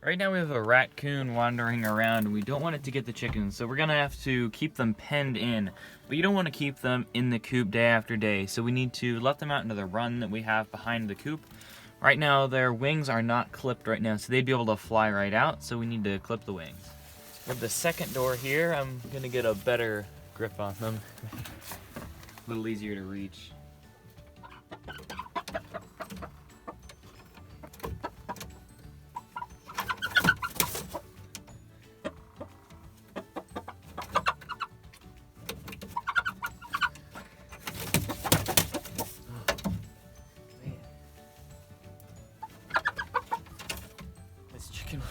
Right now we have a raccoon wandering around and we don't want it to get the chickens, so we're gonna have to keep them penned in. But you don't want to keep them in the coop day after day, so we need to let them out into the run that we have behind the coop. Right now their wings are not clipped right now, so they'd be able to fly right out, so we need to clip the wings. With the second door here, I'm gonna get a better grip on them. A little easier to reach.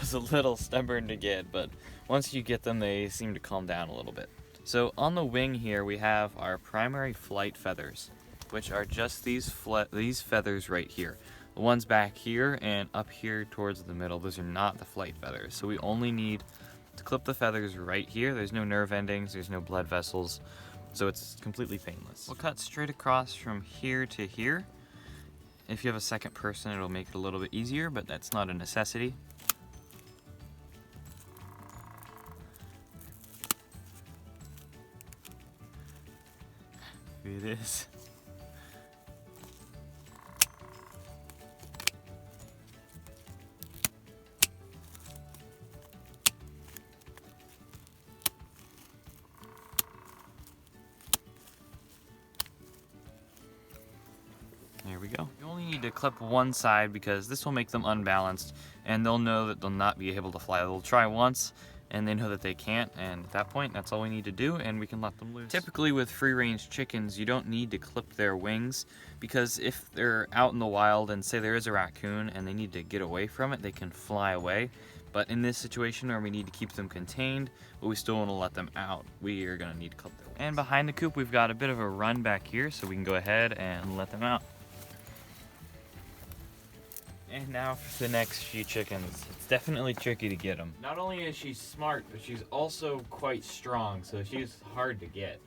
Was a little stubborn to get, but once you get them, they seem to calm down a little bit. So on the wing here, we have our primary flight feathers, which are just these feathers right here. The ones back here and up here towards the middle, those are not the flight feathers. So we only need to clip the feathers right here. There's no nerve endings, there's no blood vessels, so it's completely painless. We'll cut straight across from here to here. If you have a second person, it'll make it a little bit easier, but that's not a necessity. It is. There we go. You only need to clip one side because this will make them unbalanced and they'll know that they'll not be able to fly. They'll try once and they know that they can't, and at that point that's all we need to do and we can let them loose. Typically with free-range chickens you don't need to clip their wings because if they're out in the wild and say there is a raccoon and they need to get away from it, they can fly away. But in this situation where we need to keep them contained but we still want to let them out, we are going to need to clip their wings. And behind the coop we've got a bit of a run back here, so we can go ahead and let them out. And now for the next few chickens. It's definitely tricky to get them. Not only is she smart, but she's also quite strong, so she's hard to get.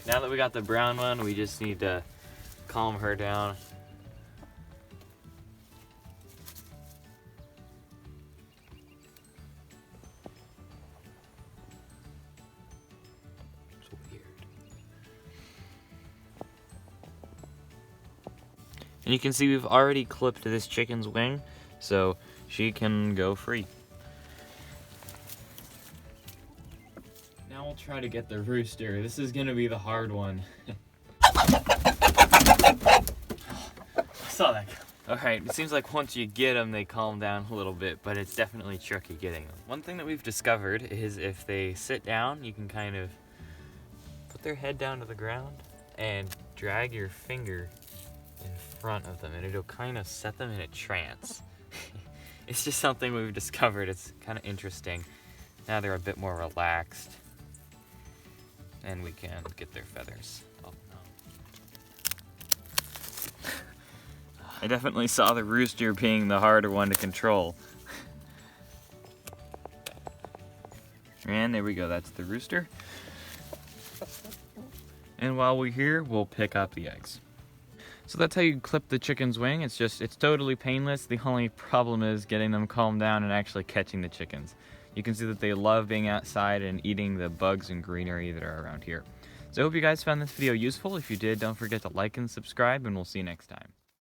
Now that we got the brown one, we just need to calm her down. It's weird. And you can see we've already clipped this chicken's wing, so she can go free. Now we'll try to get the rooster. This is gonna be the hard one. I saw that. Alright, it seems like once you get them, they calm down a little bit, but it's definitely tricky getting them. One thing that we've discovered is if they sit down, you can kind of put their head down to the ground and drag your finger in front of them, and it'll kind of set them in a trance. It's just something we've discovered. It's kind of interesting. Now they're a bit more relaxed. And we can get their feathers. Oh no. I definitely saw the rooster being the harder one to control. And there we go, that's the rooster. And while we're here, we'll pick up the eggs. So that's how you clip the chicken's wing. It's totally painless. The only problem is getting them calmed down and actually catching the chickens. You can see that they love being outside and eating the bugs and greenery that are around here. So I hope you guys found this video useful. If you did, don't forget to like and subscribe, and we'll see you next time.